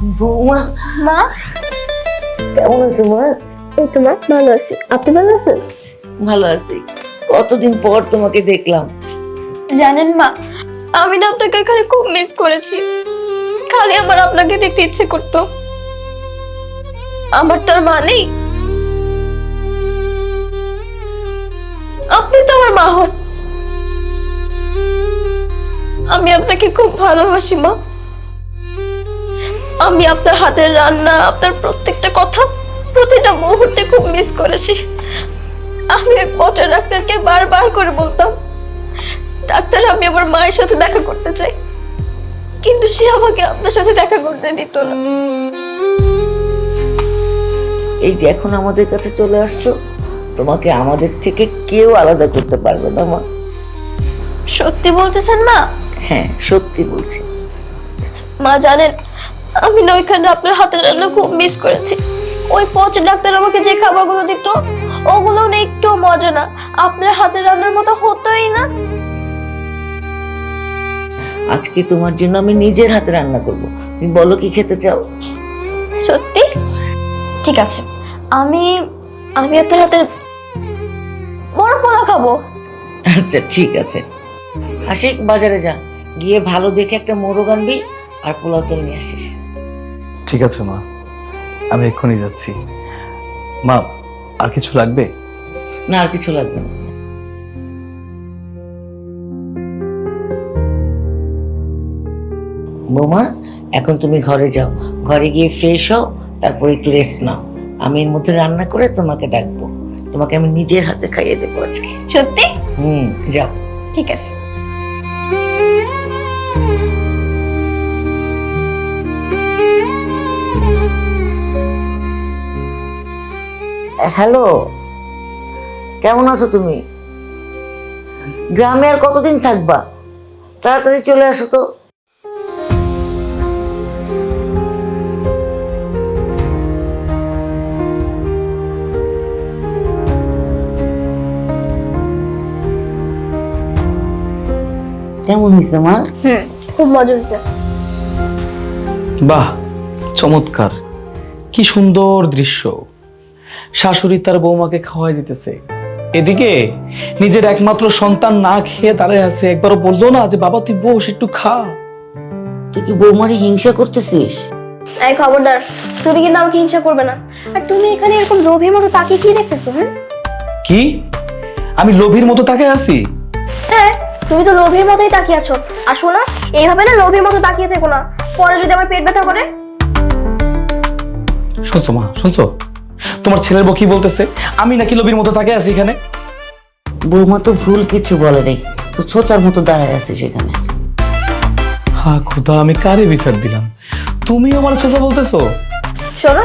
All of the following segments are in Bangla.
বৌমা, মা, কেমন আছো মা? এই তো মা, ভালো আছি। আপনি ভালো আছেন? ভালো আছি। কতদিন পর তোমাকে দেখলাম। জানেন মা, আমি না আপনাকে এখানে খুব মিস করেছি। খালি আমার আপনাকে দেখতে ইচ্ছে করতো। আমার তো আর মা নেই, আপনি তো আমার মা হন। আমি আপনাকে খুব ভালোবাসি মা। আমি আপনার হাতের রান্না, আপনার প্রত্যেকটা কথা, প্রতিটা মুহূর্তে খুব মিস করেছি। আমি ওই পচা ডাক্তারকে বারবার করে বলতাম, ডাক্তার আমি আমার মায়ের সাথে দেখা করতে চাই, কিন্তু সে আমাকে আপনার সাথে দেখা করতে দিত না। এই যে এখন আমাদের কাছে চলে আসছো, তোমাকে আমাদের থেকে কেউ আলাদা করতে পারবে না মা। সত্যি বলতেছেন মা? হ্যাঁ, সত্যি বলছি। মা জানেন, আমি না ওইখানে আপনার হাতের রান্না খুব মিস করেছি। ওই পচা ডাক্তার আমাকে যে খাবারগুলো দিত, ওগুলো না একটু মজা না, আপনার হাতের রান্নার মতো হতোই না। আজকে তোমার জন্য আমি নিজের হাতে রান্না করব। তুমি বলো কি খেতে চাও? সত্যি? ঠিক আছে, আমি আমি আপনার হাতের বড় পোলাও খাবো। আচ্ছা ঠিক আছে। আশিক, বাজারে যা, গিয়ে ভালো দেখে একটা মোরগ আনবি আর পোলাও তেল নিয়ে আসিস। ঠিক আছে মা, আমি এক্ষুনি যাচ্ছি। মা, আর কিছু লাগবে? না, আর কিছু লাগবে না। বৌমা, এখন তুমি ঘরে যাও, ঘরে গিয়ে ফ্রেশ হও, তারপর একটু রেস্ট নাও। আমি এর মধ্যে রান্না করে তোমাকে ডাকবো, তোমাকে আমি নিজের হাতে খাইয়ে দেবো আজকে। সত্যি? যাও। ঠিক আছে। হ্যালো, কেমন আছো তুমি? গ্রামে আর কতদিন থাকবা? তাড়াতাড়ি চলে আসো তো। কেমন হয়েছে মা? খুব মজা হয়েছে। বাহ, চমৎকার! কি সুন্দর দৃশ্য। শাশুড়ি তার বৌমাকে খাওয়াই দিতেছে, এদিকে নিজের একমাত্র সন্তান না খেয়ে দাঁড়ায় আছে। একবারও বললো না যে বাবা তুই বস, একটু খা? তুই কি বৌমারি হিংসা করতেছিস? এই খবরদার, তুমি কিন্তু আমাকে হিংসা করবে না। আর তুমি এখানে এরকম লোভীর মতো তাকিয়ে কি দেখতেছো? কি আমি লোভীর মতো তাকে আছি? হ্যাঁ, তুমি তো লোভীর মতোই তাকিয়ে আছো। আর শোনো, এইভাবে না লোভীর মতো তাকিয়ে থেকো না, পরে যদি আমার পেট ব্যথা করে। শুনছো মা, শুনছো? তোমার ছেলের বউ কি বলতেছে? আমি নাকি লোভীর মতো তাকে আছি এখানে? বৌমা তো ভুল কিছু বলে নাই, তো ছোচার মতো দাঁড়ায় আছে সেখানে। হ্যাঁ খোদা, আমি কারে বিচার দিলাম? তুমি আমার ছোচা বলতেছো? শোনো,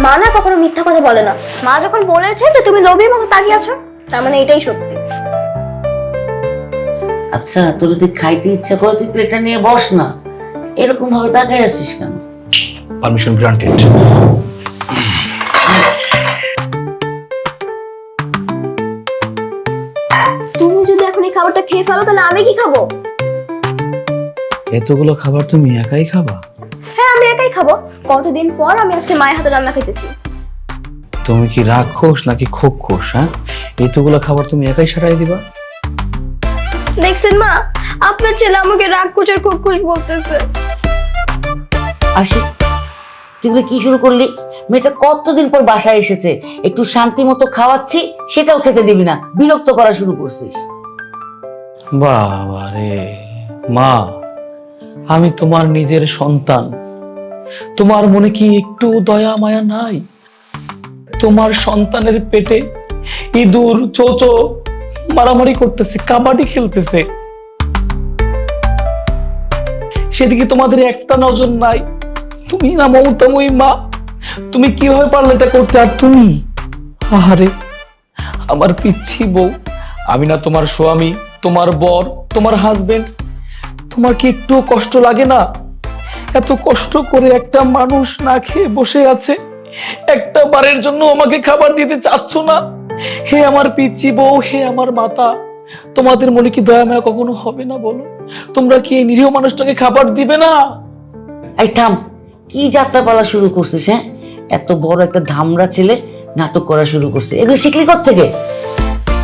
মা না কখনো মিথ্যা কথা বলে না। মা যখন বলেছে যে তুমি লোভীর মতো তাকিয়ে আছো, তার মানে এটাই সত্যি। আচ্ছা, তোর যদি খাইতে ইচ্ছা করে তুই পেটটা নিয়ে বস না, এরকম ভাবে তাকায় আছিস কেন? Permission granted. তুমি যদি এখন এই খাবারটা খেয়ে ফেলো, তাহলে আমি কি খাবো? এতগুলো খাবার তুমি একাই খাবা? হ্যাঁ, আমি একাই খাবো। কতদিন পর আমি আজকে মায়ের হাতে রান্না খাইতেছি। তুমি কি রাক্ষস নাকি খোকস? হ্যাঁ, এতগুলো খাবার তুমি একাই সারাই দিবা? দেখছেন মা, আপনার ছেলে আমাকে রাক্ষস আর খোকস বলতেছে। আশিক, তুই এগুলো কি শুরু করলি? মেয়েটা কতদিন পর বাসায় এসেছে, একটু শান্তি মতো খাওয়াচ্ছি, সেটাও খেতে দিবি না, বিরক্ত করা শুরু করছিস। বাবা রে মা, আমি তোমার নিজের সন্তান, তোমার মনে কি একটু দয়া মায়া নাই? তোমার সন্তানের পেটে ইঁদুর চোচো মারামারি করতেছে, কাবাডি খেলতেছে, সেদিকে তোমাদের একটা নজর নাই। তুমি না মমতাময়ী মা, তুমি কিভাবে পারলে এটা করতে? আর তুমি, আহারে আমার পিচ্ছি বউ, আমি না তোমার স্বামী, তোমার বর, তোমার হাজবেন্ড, তোমার কি একটু কষ্ট লাগে না? এত কষ্ট করে একটা মানুষ না খেয়ে বসে আছে, একটা বারের জন্য আমাকে খাবার দিতে চাচ্ছ না? হে আমার পিচ্ছি বউ, হে আমার মাতা, তোমাদের মনে কি দয়া মায়া কখনো হবে না বলো? তোমরা কি এই নিরীহ মানুষটাকে খাবার দিবে না? এই থাম, কি যাত্রাপালা শুরু করছিস? হ্যাঁ, এত বড় একটা ধামড়া ছেলে নাটক করা শুরু করছে, এগুলো শিখলি কোত্থেকে?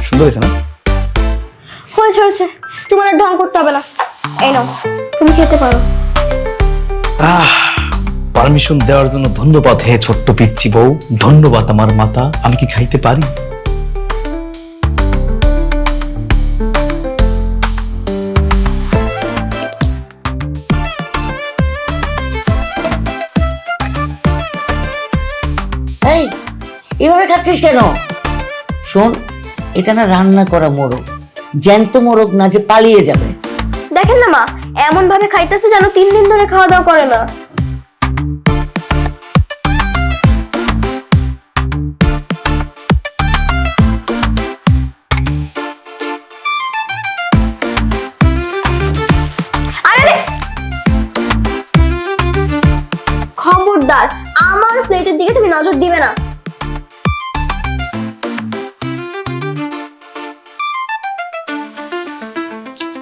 সুন্দর হয়েছে না? হয়েছে হয়েছে, তোমার আর ঢং করতে হবে না। এই নাও, তুমি খেতে পারো। পারমিশন দেওয়ার জন্য ধন্যবাদ হে ছোট্ট পিচ্চি বউ, ধন্যবাদ আমার মাতা। আমি কি খাইতে পারি? এই, এভাবে খাচ্ছিস কেন? শোন, এটা না রান্না করা মোরগ, জ্যান্ত মোরগ না যে পালিয়ে যাবে। দেখেন না মা, এমন ভাবে খাইতেছে যেন 3 দিন ধরে খাওয়া দাওয়া করে না। আরে খবরদার, আমার প্লেটের দিকে তুমি নজর দিবে না।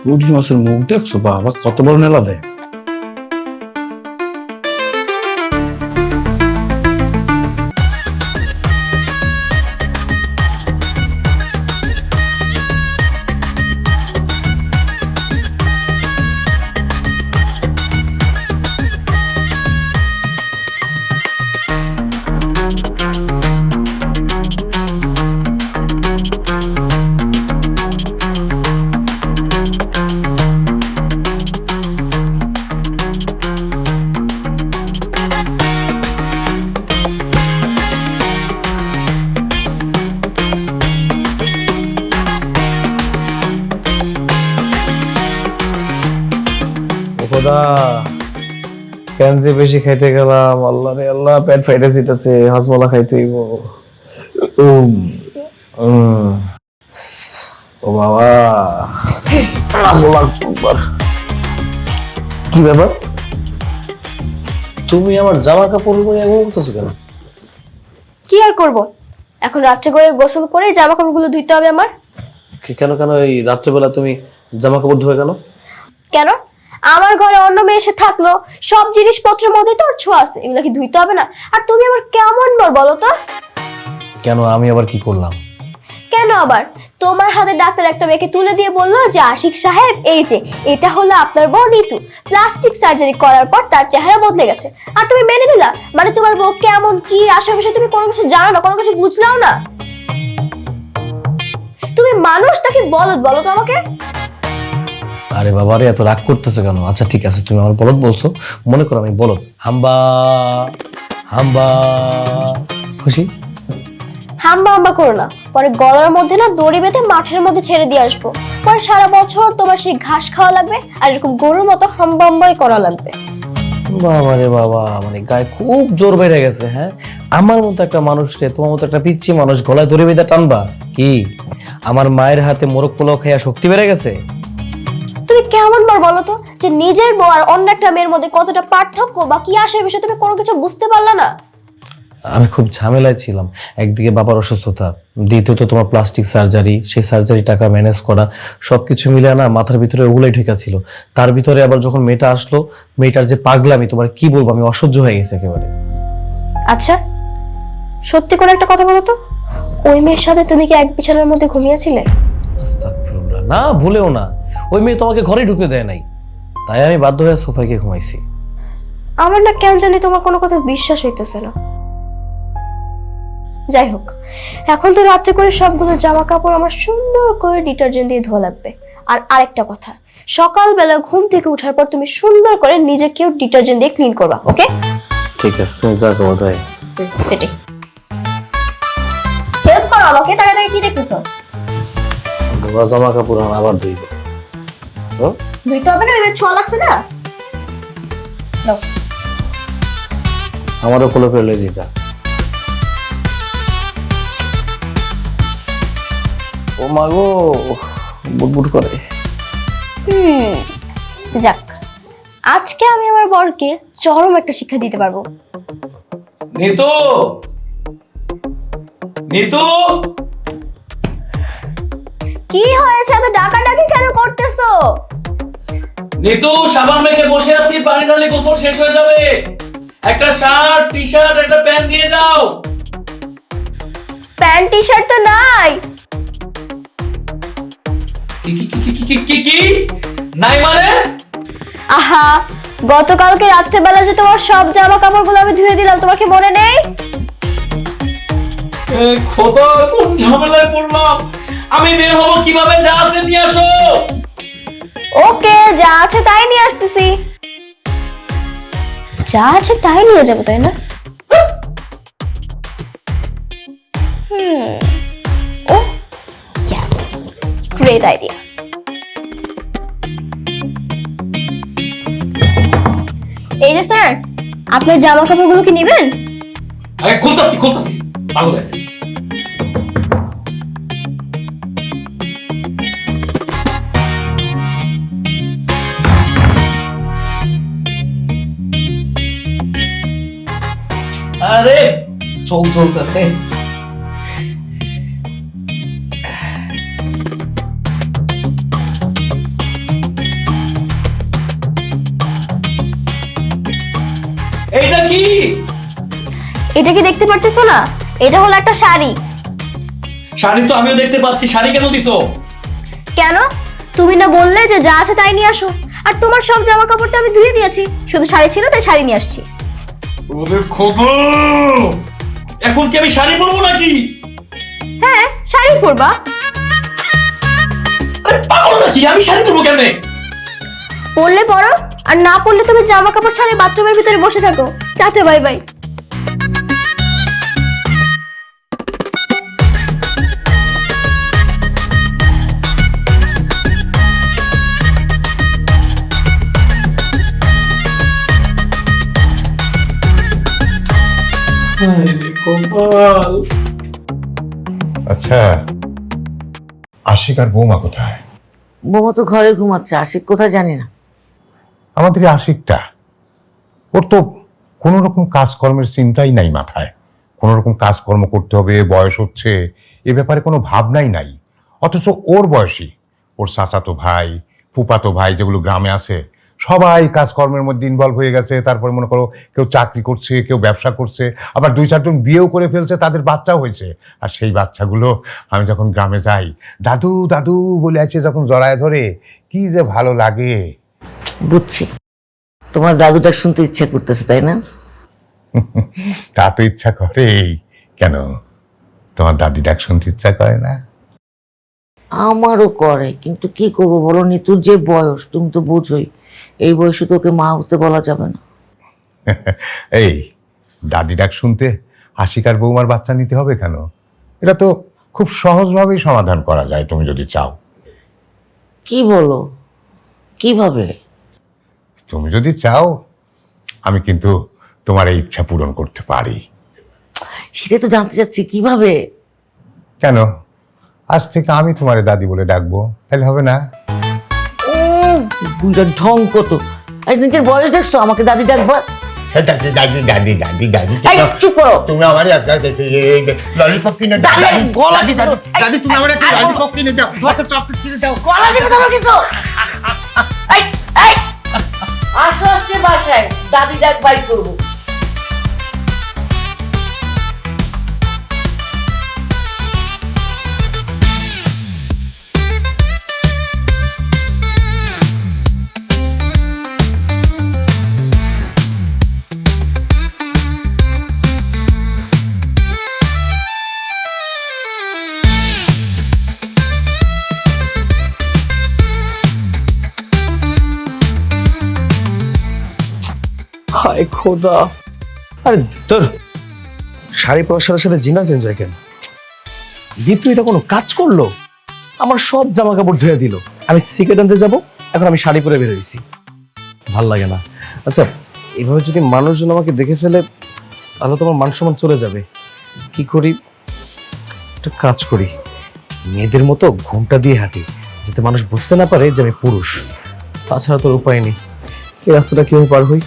পুঁটি মাছের মুখ দেখছো বাবা, কত বড় নেলা দেয়। খোদা, কেন যে বেশি খাইতে গেলাম, আল্লাহ রে আল্লাহ, পেট ফাইটে দিতেছে, হাজমলা খাইতে হইব। ও বাবা, কি ব্যাপার? তুমি আমার জামা কাপড় পরে এমন করতেছো কেন? কি আর করব, এখন রাত্রে করে গোসল করে জামা কাপড়গুলো ধুইতে হবে আমার। কেন কেন এই রাত্রেবেলা তুমি জামা কাপড় ধোবে কেন? কেন? আমার ঘরে অন্য মেয়ে এসে থাকলো, সব জিনিসপত্রের মধ্যে তো ওর ছোঁয়া আছে, এগুলো কি ধুইতে হবে না? আর তুমি আবার কেমন বলো তো? কেন, আমি আবার কি করলাম? কেন আবার? তোমার হাতে ডাক্তার একটা মেয়েকে তুলে দিয়ে বললো যে আশিক সাহেব, এই যে এটা হলো আপনার বউ নিতু, প্লাস্টিক সার্জারি করার পর তার চেহারা বদলে গেছে। আর তুমি মেনে নিলা? মানে তোমার বউ কেমন কি আসল বিষয়ে তুমি কোনো কিছু জানো না, কোনো কিছু বুঝলাও না। তুমি মানুষ তাকে বলদ বলো তো আমাকে? আরে বাবা রে, এত রাগ করতেছো কেন? আচ্ছা ঠিক আছে, তুমি আমার বলদ বলছো, মনে করো আমি বলদ। হাম্বা হাম্বা, খুশি? হাম্বা হাম্বা করো না, পরে গলার মধ্যে না দড়ি বেঁধে মাঠের মধ্যে ছেড়ে দিয়ে আসবো। পরে সারা বছর তোমার সেই ঘাস খাওয়া লাগবে, আর এরকম গরুর মতো হাম্বা হাম্বাই করা লাগবে। বাবা রে বাবা, মানে গায়ে খুব জোর বেড়ে গেছে। হ্যাঁ, আমার মতো একটা মানুষ রে, তোমার মতো একটা পিচ্ছি মানুষ গলায় ধরে বেঁধে টানবা? কি আমার মায়ের হাতে মোরগ পোলাও খাইয়া শক্তি বেড়ে গেছে? তুমি কেমন বলো তো, যে নিজের বউ আর অন্য একটা মেয়ের মধ্যে কতটা পার্থক্য বা কি আসে বিষয়ে তুমি কোনো কিছু বুঝতে পারলা না? আমি খুব ঝামেলায় ছিলাম। একদিকে বাবার অসুস্থতা, দ্বিতীয়ত তোমার প্লাস্টিক সার্জারি, সেই সার্জারি টাকা ম্যানেজ করা, সবকিছু মিলে না মাথার ভিতরে ওগুলাই ঢেকা ছিল। তার ভিতরে আবার যখন মেয়েটা আসলো, মেয়েটার যে পাগলামি, তোমার কি বলবো, আমি অসহ্য হয়ে গেছে একেবারে। আচ্ছা সত্যি করে একটা কথা বলো তো, ওই মেয়ের সাথে তুমি কি এক বিছানার মধ্যে ঘুমিয়েছিলে? আস্তাগফিরুল্লাহ, না ভুলেও না, ওই মেয়ে তোমাকে ঘরে ঢুকতে দেয় নাই, তাই আমি বাধ্য হয়ে সোফায় গিয়ে ঘুমাইছি। আমার না কেন জানি তোমার কোনো কথা বিশ্বাস হইতেছে না। যাই হোক, এখন তো রাত্রে করে সবগুলো জামা কাপড় আমার সুন্দর করে ডিটারজেন্ট দিয়ে ধোয়া লাগবে। আর আরেকটা কথা, সকালবেলা ঘুম থেকে ওঠার পর তুমি সুন্দর করে নিজেকেও ডিটারজেন্ট দিয়ে ক্লিন করবা, ওকে? ঠিক আছে, তুমি যা করো তাই। সেটাই, হেল্প করো আমাকে। তাকে তাকে কি দেখতেছো? ধোয়া জামা কাপড় আবার ধুইব। ধুইতে হবে না, এবার ছোঁয়া লাগছে না। নাও। আমারও কোলে ফেলে জিতা। ও মা গো, বুটবুট করে। যাক, আজকে আমি আমার বরকে চরম একটা শিক্ষা দিতে পারবো। নিতু, নিতু, কি হয়েছে, এত ডাকাডাকি কেন করতেছো? নিতু, সাবান মেখে বসে আছি, পানি ঢালে গোসল শেষ হয়ে যাবে, একটা শার্ট, টি শার্ট, একটা প্যান্ট দিয়ে যাও। প্যান্ট টি শার্ট তো নাই। কি নাই মানে? আহা, গতকালকে রাত্রেবেলা যে তোমার সব জামা কাপড়গুলো আমি ধুয়ে দিলাম, তোমার কি মনে নেই? খোদা, কোন ঝামেলায় পড়লাম। আমি বের হবো কিভাবে? যা আছে নিয়ে আসো। ওকে, যা আছে তাই নিয়ে আসতেছি। যা আছে তাই নিয়ে যাবো, তাই না? ও ইয়েস, গ্রেট আইডিয়া। এই যে স্যার, আপনার জামা কাপড়গুলো কি নেবেন? আরে খুলতাছি পাগল আছে। আরে চোখ জ্বলতেছে। এইটা কি? এটা কি দেখতে পারতেছো না? এটা হলো একটা শাড়ি। শাড়ি তো আমিও দেখতে পাচ্ছি, শাড়ি কেন দিছো? কেন? তুমি না বললে যে যা আছে তাই নিয়ে আসো? আর তোমার সব জামা কাপড় তো আমি ধুয়ে দিয়েছি, শুধু শাড়ি ছিল তাই শাড়ি নিয়ে আসছি। ওরে খোদা, এখন কি আমি শাড়ি পরবো নাকি? হ্যাঁ, শাড়ি পরবা। আরে পাগল নাকি? আমি শাড়ি পরবো কেমনে? পরলে পরো, আর না পরলে তুমি জামা কাপড় ছাড়ে বাথরুমের ভিতরে বসে থাকো। চাতে বাই বাই। আচ্ছা, আশিক আর বৌমা কোথায়? বৌমা তো ঘরে ঘুমাচ্ছে, আশিক কোথায় জানি না। আমাদের এই আশিকটা, ওর তো কোনো রকম কাজকর্মের চিন্তাই নাই মাথায়। কোনো রকম কাজকর্ম করতে হবে, বয়স হচ্ছে, এ ব্যাপারে কোনো ভাবনাই নাই। অথচ ওর বয়সী ওর চাচাতো ভাই, ফুপাতো ভাই যেগুলো গ্রামে আছে, সবাই কাজকর্মের মধ্যে ইনভলভ হয়ে গেছে। তারপরে মনে করো কেউ চাকরি করছে, কেউ ব্যবসা করছে, আবার 2-4 জন বিয়েও করে ফেলছে, তাদের বাচ্চাও হয়েছে। আর সেই বাচ্চাগুলো আমি যখন গ্রামে যাই, দাদু দাদু বলে আছে যখন জড়ায় ধরে, কি যে ভালো লাগে। বুঝছি, তোমার দাদুটা শুনতে ইচ্ছা করতেছে, তাই না? তা তো ইচ্ছা করেই। কেন, তোমার দাদি ডাক শুনতে ইচ্ছা করে না? আমারও করে, কিন্তু কি করবো বলো, নিতুর যে বয়স তুমি তো বোঝোই, এই বয়সে তোকে মা হতে বলা যাবে না। এই দাদি ডাক শুনতে আশিকার বৌমার বাচ্চা নিতে হবে কেন? এটা তো খুব সহজভাবেই সমাধান করা যায় তুমি যদি চাও। কি বলো, কিভাবে? তুমি যদি চাও আমি কিন্তু তোমার এই ইচ্ছা পূরণ করতে পারি। সেটাই তো জানতে চাচ্ছি, কিভাবে? কেন, আজ থেকে আমি তোমারে দাদি বলে ডাকবো, তাহলে হবে না? বুঝার ঢং কত! আর নিজের বয়স দেখছো, আমাকে দাদি ডাকবা? দাদি দাদি দাদি দাদি দাদি এই, চুপ করো। তুমি আমার একটা ললিপপ কিনে দাও। দাদি, গলা দাদি দাদি দাদি তুমি আমার একটা ললিপপ কিনে দাও, একটা চকলেট কিনে দাও। গলা টিপে ধরো কিন্তু। এই, এই, আসো আজকে বাসায়, দাদি ডাক বাই করবো। হায় খোদা, আরে তোর শাড়ি পরার সাথে সাথে জিনার চেঞ্জ হয় কেন? ভিতরে এটা কোনো কাজ করলো? আমার সব জামা কাপড় ধুয়ে দিল। আমি সিগারেট আনতে যাবো, এখন আমি শাড়ি পরে বের হয়েছি। ভাল লাগে না। আচ্ছা, এভাবে যদি মানুষজন আমাকে দেখে ফেলে তাহলে তো আমার মান সম্মান চলে যাবে। কি করি, একটা কাজ করি, মেয়েদের মতো ঘোমটা দিয়ে হাঁটি, যাতে মানুষ বুঝতে না পারে যে আমি পুরুষ। তাছাড়া তোর উপায় নেই। এই রাস্তাটা কিভাবে পার হই?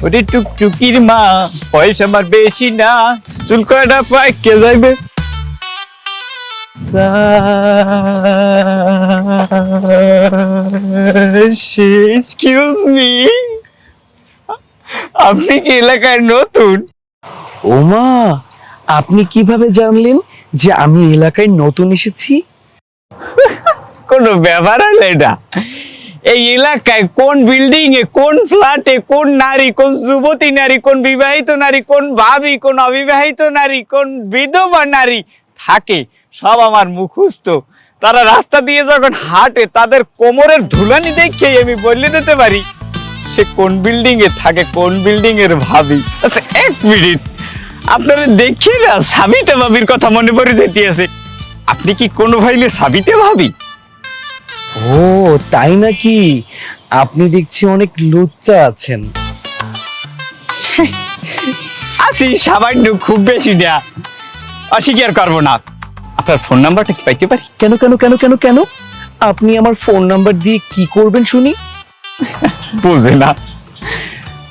ওরে টুকটুকির মা, পয়সা আমার বেশি না, চুল কয়টা পাই কে যাইবে। এক্সকিউজ মি, আপনি কি এলাকায় নতুন? ওমা, আপনি কিভাবে জানলেন যে আমি এলাকায় নতুন এসেছি? কোনো ব্যাপার হলো এটা? এই এলাকায় কোন বিল্ডিং এ, কোন ফ্ল্যাটে, কোন নারী, কোন যুবতী নারী, কোন বিবাহিত নারী, কোন ভাবি, কোন অবিবাহিত নারী, কোন বিধবা নারী থাকে সব আমার মুখস্থ। তারা রাস্তা দিয়ে যখন হাঁটে তাদের কোমরের ধুলানি দেখেই আমি বলে দিতে পারি সে কোন বিল্ডিং এ থাকে, কোন বিল্ডিং এর ভাবি। আচ্ছা এক মিনিট, আপনারা দেখে না সাবিতা ভাবির কথা মনে পড়ে যেতেছে। আপনি কি কোনো ভাইলে সাবিতে ভাবি? ও তাই নাকি? আপনি দেখছি অনেক লুচ্চা আছেন। আছি সামান্য, খুব বেশি না, অস্বীকার করবো না। আপনার ফোন নাম্বারটা কি পাইতে পারি? কেন কেন কেন কেন কেন আপনি আমার ফোন নাম্বার দিয়ে কি করবেন শুনি? বুঝে না,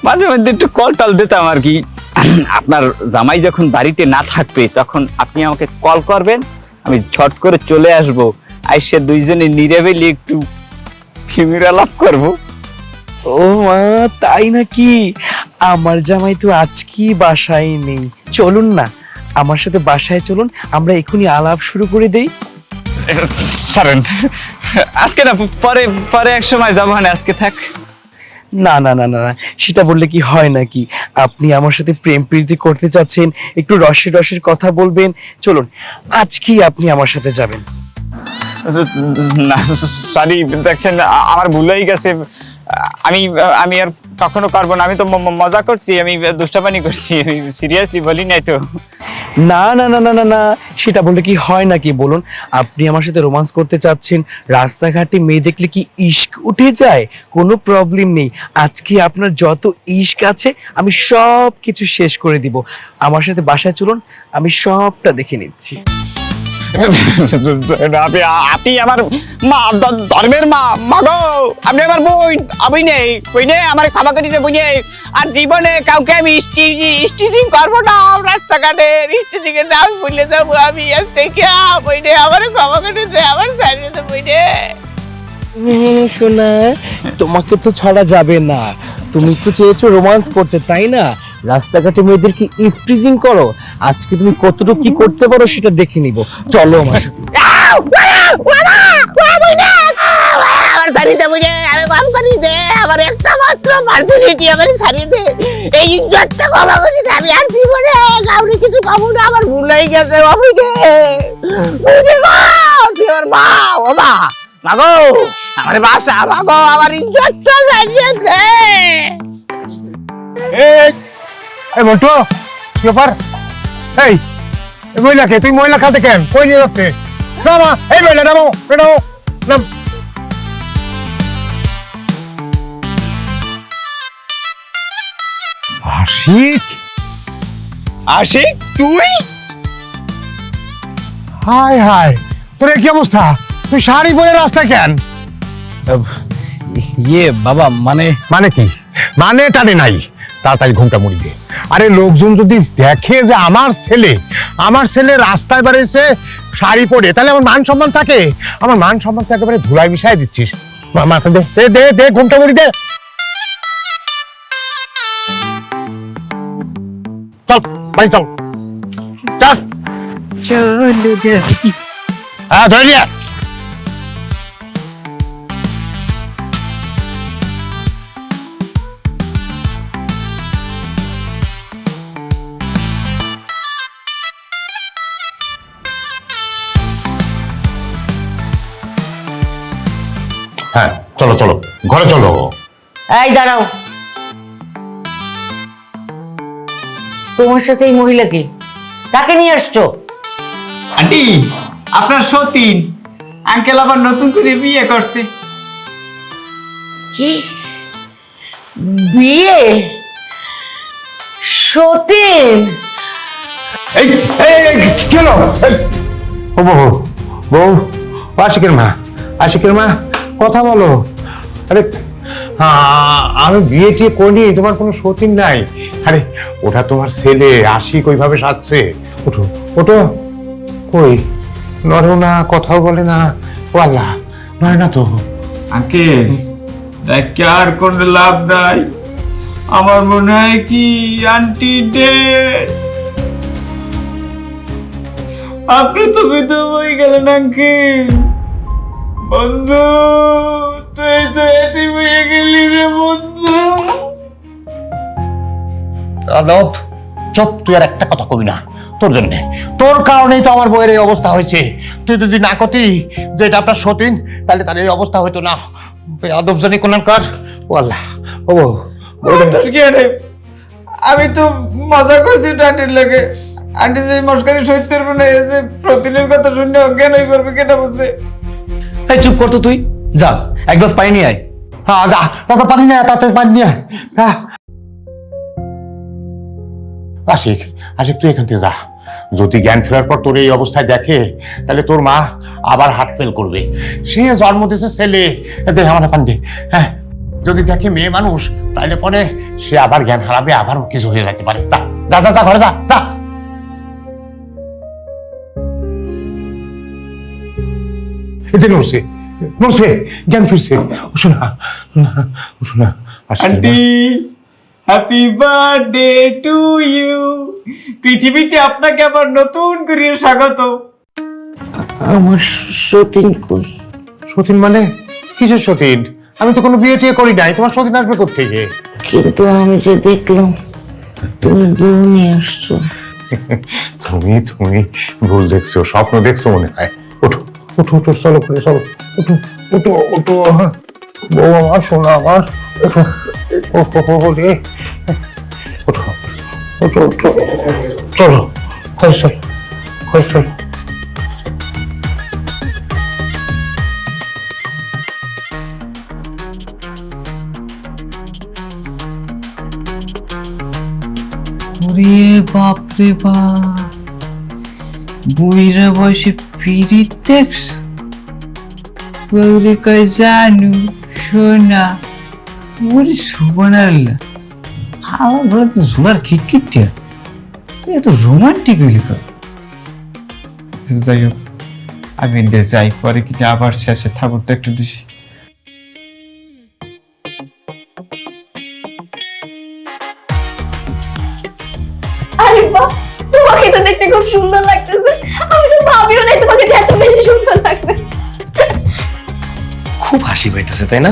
মাঝে মধ্যে একটু কল টল দিতাম আর কি। আপনার জামাই যখন বাড়িতে না থাকবে তখন আপনি আমাকে কল করবেন, আমি ঝট করে চলে আসবো, আইসে দুইজনে নিরাবেলি একটু ফিমির আলাপ করবো। ও মা, তাই নাকি? আমার জামাই তো আজকেই বাসায় নেই, চলুন না আমার সাথে বাসায় চলুন, আমরা এখনই আলাপ শুরু করে দেই। সারেন, আজকে না, পরে পরে এক সময় যাবো, না আজকে থাক। না না না না না, সেটা বললে কি হয় নাকি? আপনি আমার সাথে প্রেম প্রীতি করতে চাচ্ছেন, একটু রসের রসের কথা বলবেন, চলুন আজকেই আপনি আমার সাথে যাবেন। না সরি, দেখছেন আমার ভুল হয়ে গেছে, আমি আমি আর কখনো করবো না। আমি তো মজা করছি, আমি দুষ্টাপানি করছি, আমি সিরিয়াসলি বলি নাই তো। না না না না না না, সেটা বললে কি হয় নাকি? বলুন, আপনি আমার সাথে রোমান্স করতে চাচ্ছেন, রাস্তাঘাটে মেয়ে দেখলে কি ইশক উঠে যায়? কোনো প্রবলেম নেই, আজকে আপনার যত ইশক আছে আমি সব কিছু শেষ করে দিব। আমার সাথে বাসায় চলুন, আমি সবটা দেখে নিচ্ছি। আপনি আমার মা, ধর্মের মা, মাগো, আপনি আমার বোন, আমি নেই কই নেই, আমার ক্ষমা করে দিতে, বুঝে আর জীবনে কাউকে আমি স্টিচিং করবো না, রাস্তাঘাটে স্টিচিং এর নাম ভুলে যাবো আমি, আজ থেকে বইনে আমার ক্ষমা করে দিতে, আমার সাইডে বইনে। শোনা, তোমাকে তো ছাড়া যাবে না, তুমি তো চেয়েছো রোমান্স করতে, তাই না? রাস্তাঘাটে মেয়েদেরকে ইফটিজিং করো, আজকে তুমি কতটুকু কি করতে পারো সেটা দেখে নিব, চলো আমার সাথে। আমার ছাড়িয়ে দে বুঝে, আমি কম করিয়ে দে, আমার একটা মাত্র অপরচুনিটি, আমার ছাড়িয়ে দে, এই ইজ্জতটা ক্ষমা করে দে, আমি আর জীবনে কাউকে কিছু খাবো না, আমার ভুল হয়ে গেছে বাবু রে, বুঝে গো, তুই আমার মা, ও মা, মাগো, আমার বাসা, মাগো, আমার ইজ্জতটা ছাড়িয়ে দে। এই মন্টু, কি ব্যাপার? এই মহিলাকে, তুই মহিলা খাতে কেন? কই নিয়ে যাচ্ছে? নামা, এই মহিলা নামো, বেরো, নাম। আশিক, আশিক তুই? হায় হায়, তোর কি অবস্থা? তুই শাড়ি পরে রাস্তায় কেন? ইয়ে বাবা, মানে কি? মানে টানে নাই, তাড়াতাড়ি ঘুমটা মুড়ি দে। আরে লোকজন যদি দেখে যে আমার ছেলে রাস্তায় বেরিয়েছে শাড়ি পরে, তাহলে আমার মান সম্মান থাকে? আমার মান সম্মানকে একেবারে ধুলায় মিশাই দিচ্ছিস। মাথা দে দে দে দে, ঘুমটা মুড়ি দে। চল বাড়ি চল, চল। চলো যাই। হ্যাঁ ধরে নিয়ে। হ্যাঁ চলো চলো, ঘরে চলো। এই দাঁড়াও, তোমার সাথে এই মহিলাকে তাকে নিয়ে আসছো? আন্টি, আপনার সতীন আঙ্কেল আবার নতুন করে বিয়ে করছে। কি বিয়ে? সতীন? এই এই এই, কি হলো? এই, ও বউ, বউ, আশিকের মা, আশিকের মা, কথা বলো। আরে আমি বিয়ে টিয়ে করিনি, তোমার কোনো সতীন নাই। আরে ওটা তোমার ছেলে আশিক ওইভাবে সাজছে। ওঠো ওঠো। কই নড়েও না, কথাও বলে না। ও আল্লাহ, নয় না তো। আঙ্কেল দেখে আর কোনো লাভ নাই, আমার মনে হয় কি আন্টি ডেড। আপনি তো বিধবা হয়ে গেলেন আঙ্কেল। বন্ধু তুই তো এতিম হয়ে গেলি রে বন্ধু। আদব চুপ, তুই আর একটা কথা কবি না। তোর জন্য, তোর কারণেই তো আমার বইয়ের এই অবস্থা হয়েছে। তুই যদি না কতি যে এটা আপনার সতীন, তাহলে তার এই অবস্থা হইতো না। আদব জানি কোন কর। ও আল্লাহ, ও আমি তো মজা করছি আন্টির লাগে। আন্টি যে মস্কারি সহিত পারবে না, এই যে প্রতিদিনের কথা শুনে অজ্ঞান হয়ে পড়বে, কেটা বলছে। এই চুপ কর তো তুই, যা এক গ্লাস পানি নিয়ে আয়। হ্যাঁ যা, তাতে পানি নিয়ে তাতে পানি নিয়ে। হ্যাঁ আশিক, আশিক তুই এখান থেকে যা। যদি জ্ঞান ফেরার পর তোর এই অবস্থায় দেখে, তাহলে তোর মা আবার হার্ট ফেল করবে। সে জন্ম দিয়েছে ছেলে, দেখ আমার পানি দে। হ্যাঁ যদি দেখে মেয়ে মানুষ, তাহলে পরে সে আবার জ্ঞান হারাবে, আবার কিছু হয়ে যেতে পারে। যা যা যা, ঘরে যা যা। নড়ছে নড়ছে, জ্ঞান ফিরছে। শোনা শোনা aunty happy birthday to you. পৃথিবীতে আপনাকে আবার নতুন করে স্বাগত। আমার সতীন কই? সতীন মানে কিসের সতীন? আমি তো কোনো বিয়ে টিয়ে করি নাই, তোমার সতীন আসবে কোত্থেকে? কিন্তু আমি যে দেখলাম তুমি বউ নিয়ে আসছো। তুমি তুমি ভুল দেখছো, স্বপ্ন দেখছো মনে হয়। ওঠো ওঠো ওঠো, চলো করে চলো। ওঠো ওঠো ওঠো, বউ আমার, শোনা আমার। ওঠো ওঠো রে, ওঠো ওঠো ওঠো, চলো ঘরে চলো, ঘরে চলো। ওরে বাপ রে বাপ, বুইরা বয়সে পিরিত দেখছ? বউরে কয় জানু সোনা। ওরে সুবহানাল্লাহ, আমার বলে তো সোনার খিটখিটিয়া, এত রোমান্টিক হইলি তো। যাই হোক, আমি যাই, পরে কিটা আবার শেষে ঠাকুর তো একটু দিছি। আরে বাহ, তোমাকে তো দেখতে খুব সুন্দর লাগতেছে। আমি তো ভাবিও নাই তোমাকে যে এত বেশি সুন্দর লাগবে। খুব হাসি পাইতেছে তাই না?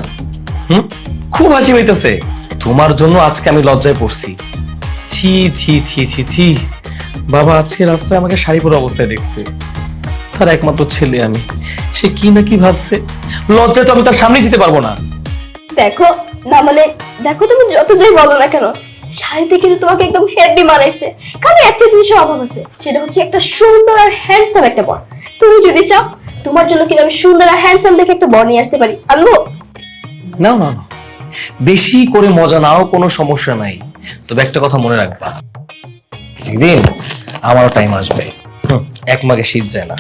খুব হাসি পাইতেছে। তোমার জন্য আজকে আমি লজ্জায় পড়ছি। ছি ছি ছি ছি ছি, বাবা আজকে রাস্তায় আমাকে শাড়ি পরা অবস্থায় দেখছে। তার একমাত্র ছেলে আমি, সে কি না কি ভাবছে। লজ্জায় তো আমি তার সামনে যেতে পারবো না। দেখো না, মানে দেখো, তুমি যত যাই বলো না কেন, শাড়িতে কিন্তু তোমাকে একদম হেভি মানাইছে। কারণ একটা জিনিসের অভাব আছে, সেটা হচ্ছে একটা সুন্দর আর হ্যান্ডসাম একটা বর। তুমি যদি চাও, তোমার জন্য কিন্তু আমি সুন্দর আর হ্যান্ডসাম দেখে একটা বর নিয়ে আসতে পারি। আনবো? না না না, বেশি করে মজা নাও, কোনো সমস্যা নাই। তবে একটা কথা মনে রাখবা, একদিন আমারও টাইম আসবে। এক মাঘে শীত যায় না।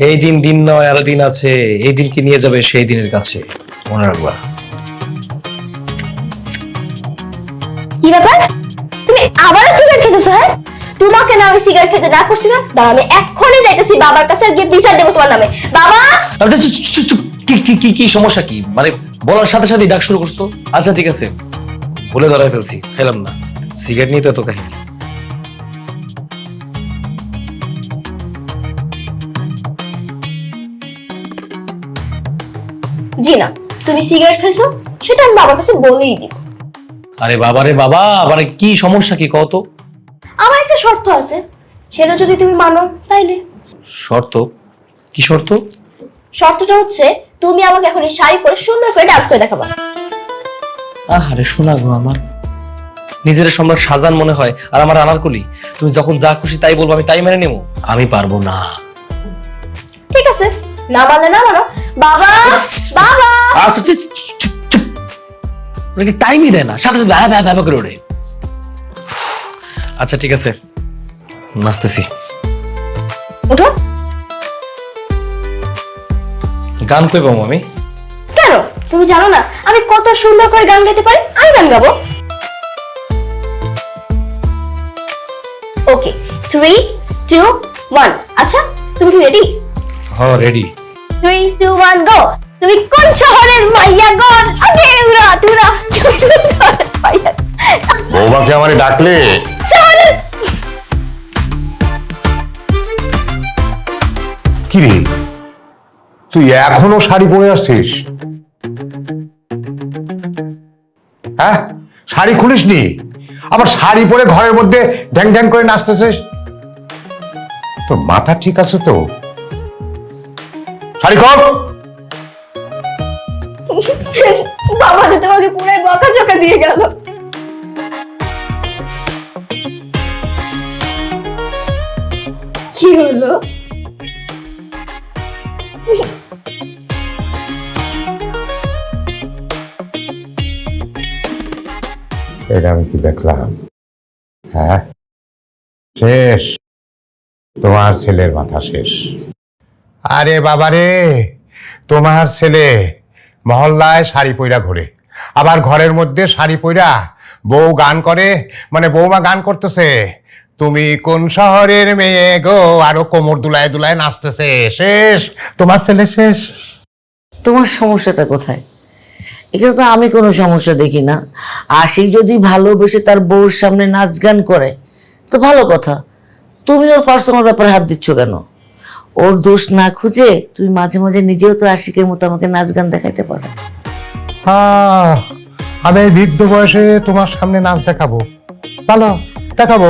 এই দিন দিন নয়, আরো দিন আছে। এই দিনকে নিয়ে যাবে সেই দিনের কাছে, মনে রাখবা। কি ব্যাপার, তুমি আবার সিগারেট খেতেছো? হ্যাঁ, তোমাকে না আমি সিগারেট খেতে না করছি না? দাঁড়া, আমি এক্ষুনি যাইতেছি বাবার কাছে, আর গিয়ে বিচার দেবো তোমার নামে। বাবা! আচ্ছা, চুপ, চুপ, চুপ, কি কি কি কি সমস্যা কি? মানে বলার সাথে সাথে ডাক শুরু করছো? আচ্ছা ঠিক আছে, ভুলে ধরাই ফেলছি, খাইলাম না। সিগারেট নিয়ে তো এত কাহিনী। জি না, তুমি সিগারেট খাইছো সেটা আমি বাবার কাছে বলেই দিব। আরে বাবা রে বাবা, আবার কি সমস্যা কি কও তো? আমার একটা শর্ত আছে, সেটা যদি তুমি মানো তাইলে। শর্ত? কি শর্ত? শর্তটা হচ্ছে, তুমি আমাকে এখন এই শাড়ি পরে সুন্দর করে ডান্স করে দেখাবা। আরে শোনা গো আমার, নিজের সম্রাট সাজান মনে হয় আর আমার আনারকলি। তুমি যখন যা খুশি তাই বলবো, আমি তাই মেনে নেবো। আমি পারবো না। ঠিক আছে, না মানলে না মানো। বাবা! বাবা! আচ্ছা চুপ চুপ চুপ, ওকে টাইমই দেয় না, সাথে সাথে ভ্যা ভ্যা ভ্যা করে ওঠে। আচ্ছা ঠিক আছে, নাচতেছি। ওঠো। গান কইবো আমি? কেন, তুমি জানো না আমি কত সুন্দর করে গান গাইতে পারি? আমি গান গাবো। ওকে, 3, 2, 1। আচ্ছা, তুমি কি রেডি? হ্যাঁ রেডি। 3, 2, 1 গো। তুমি কোন শহরের মাইয়া গো? আগে উড়া তুরা মাইয়া বৌমাকে আমারে ডাকলে শহরের। কি রে, তুই এখনো শাড়ি পরে আসছিস? হ্যাঁ, শাড়ি খুলিসনি, আবার শাড়ি পরে ঘরের মধ্যে ড্যাং ড্যাং করে নাচতেছিস? তোর মাথা ঠিক আছে তো? শাড়ি খোল। বাবা তো তোমাকে পুরাই বকাঝকা দিয়ে গেল। কি হলো? এটা আমি কি দেখলাম? হ্যাঁ, শেষ, তোমার ছেলের মাথা শেষ। আরে বাবারে, তোমার ছেলে মহল্লায় শাড়ি পইরা ঘোরে, আবার ঘরের মধ্যে শাড়ি পইরা বউ গান করে, মানে বৌমা গান করতেছে, তুমি কোন শহরের মেয়ে গো, আরো কোমর দুলায় দুলায় নাচতেছে। শেষ, তোমার ছেলে শেষ। তোমার সমস্যাটা কোথায়? এখানে তো আমি কোনো সমস্যা দেখি না। আশিক যদি ভালোবেসে তার বউর সামনে নাচ গান করে তো ভালো কথা, তুমি ওর পার্সোনাল ব্যাপারে হাত দিচ্ছ কেন? ওর দোষ না খুঁজে তুমি মাঝে মাঝে নিজেও তো আশিকের মতো আমাকে নাচ গান দেখাইতে পারো। হ্যাঁ, আমি এই বৃদ্ধ বয়সে তোমার সামনে নাচ দেখাবো? ভালো, দেখাবো।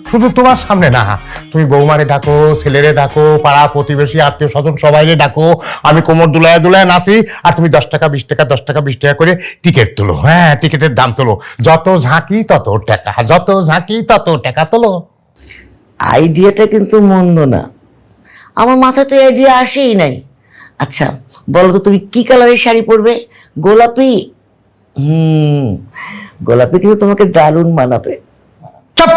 শুধু তোমার সামনে না, তুমি বৌমারে ডাকো, ছেলেরে ডাকো, পাড়া প্রতিবেশী আত্মীয় স্বজন সবাইরে ডাকো, আমি কোমর দুলায় দুলায় নাচি, আর তুমি 10 টাকা 20 টাকা 10 টাকা 20 টাকা করে টিকিট তোলো। হ্যাঁ, টিকিটের দাম তোলো, যত ঝাঁকি তত টাকা, যত ঝাঁকি তত টাকা তোলো। আইডিয়াটা কিন্তু মন্দ না, আমার মাথায় তো আইডিয়া আসেই নাই। আচ্ছা বলো তো, তুমি কি কালারের শাড়ি পরবে? গোলাপি? গোলাপি কিন্তু তোমাকে দারুণ মানাবে। চুপ,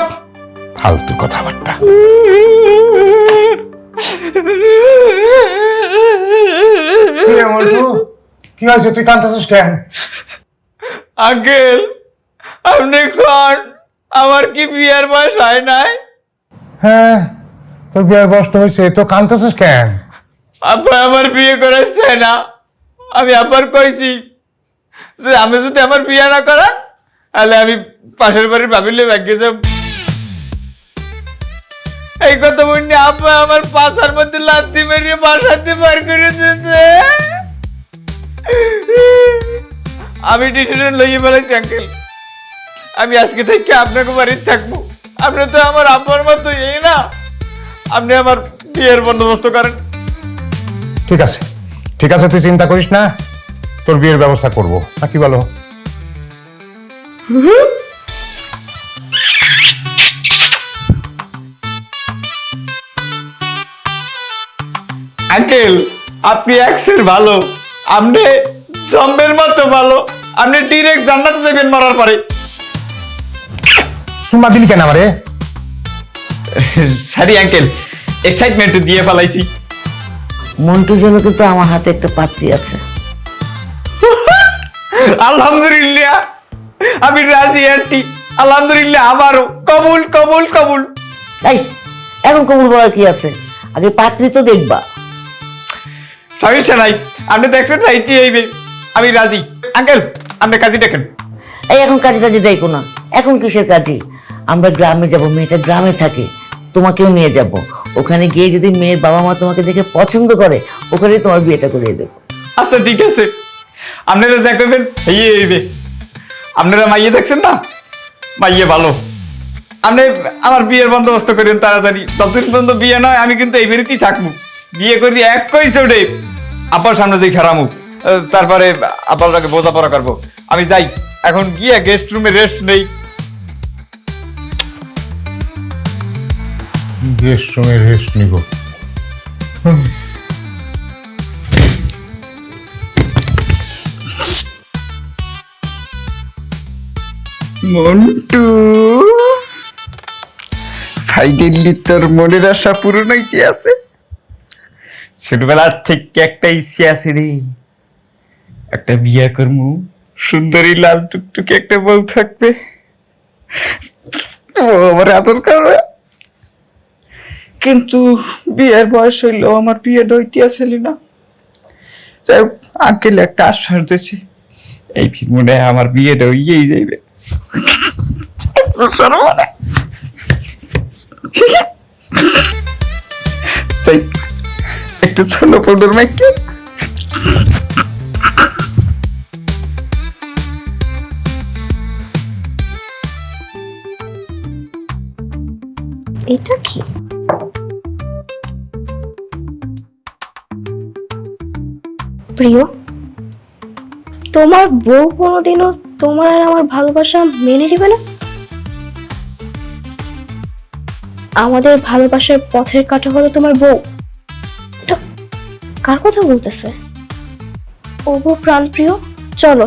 ফালতু কথাবার্তা। কি হয়েছে, তুই কাঁদতেছিস কেন? আঙ্কেল, আপনি কোন আমার কি বিয়ার বয়স হয় নাই? হ্যাঁ, তোর বিয়ের বয়স তো হয়েছে, তো কাঁদতেছিস কেন? আব্বা আমার বিয়ে করেছে না। আমি আবার কইছি যে আমি যদি আমার বিয়ে না করান তাহলে আমি পাশের বাড়ির ভাবিলে ব্যাগে যাব। এই কথা বলনি আব্বা আমার পাশার মধ্যে লাথি মেরিয়ে বাসাতে বার করে দিয়েছে। আমি ডিসিশন লইয়ে ফেলেছি আঙ্কেল, আমি আজকে থেকে আপনাকে বাড়িতে থাকবো। আপনি তো আমার আব্বার মতো এই না, আপনি আমার বিয়ের বন্দোবস্ত করেন। ঠিক আছে, ঠিক আছে, তুই চিন্তা করিস না, তোর বিয়ের ব্যবস্থা করবো, না কি বলো? আঙ্কেল, আপনি এক্সের ভালো, আপনি জম্বের মতো ভালো, আপনি ডিরেক্ট জান্নাতে যাবেন মরার পরে। সুমা দিলি কেন আমারে? সরি আঙ্কেল, এক্সাইটমেন্ট দিয়ে ফেলাইছি। মন্টুর জন্য কিন্তু আমার হাতে একটা পাত্রী আছে। আলহামদুলিল্লাহ, আমি রাজি আন্টি, আলহামদুলিল্লাহ, আমারও কবুল কবুল কবুল। এই, এখন কবুল বলার কি আছে? আগে পাত্রী তো দেখবা। সমস্যা নাই, আপনি দেখছেন রাইতে হইবে, আমি রাজি। আঙ্কেল, আপনি কাজী দেখেন। এই এখন কাজে টাজে যাইকো না, এখন কিসের কাজে? আমরা গ্রামে যাব, মেয়েটা গ্রামে থাকে, তোমাকেও নিয়ে যাব। ওখানে গিয়ে যদি মেয়ের বাবা মা তোমাকে দেখে পছন্দ করে, ওখানে তোমার বিয়েটা করিয়ে দেবো। আচ্ছা ঠিক আছে, আপনারা যা করবেন হইয়ে হইবে। আপনারা মাইয়ে দেখছেন না, মাইয়ে ভালো, আপনি আমার বিয়ের বন্দোবস্ত করেন তাড়াতাড়ি। যতদিন পর্যন্ত বিয়ে নয় আমি কিন্তু এই বাড়িতেই থাকবো। বিয়ে করি এক কইসে আপার সামনে যে খেরামু, তারপরে আপারটাকে বোঝাপড়া করবো। আমি যাই এখন, গিয়ে গেস্ট রুমে রেস্ট নেই। গেস্ট রুমে রেস্ট নিব? মন্টু, ফাইনালি তোর মনের আশা পূরণ হইতে আছে। ছোটবেলার থেকে একটা ইচ্ছে আছে রে, একটা বিয়ে করবো, সুন্দরী লাল টুকটুকে একটা বউ থাকবে, ও আমার আদর করবে। কিন্তু বিয়ের বয়স হইলেও আমার বিয়ে দইতে আসলে না। যাই হোক, আঙ্কেল একটা আশ্বাস দিয়েছে, এই মনে হয় আমার বিয়েটা হইয়েই যাইবে। তাই একটু ছোট পৌডার মাইকে এটা কি? প্রিয়, তোমার বউ কোনোদিনও তোমার আর আমার ভালোবাসা মেনে নেবে না? আমাদের ভালোবাসার পথের কাঁটা হলো তোমার বউ। এটা কার কথা বলতেছে? ও গো প্রাণ প্রিয়, চলো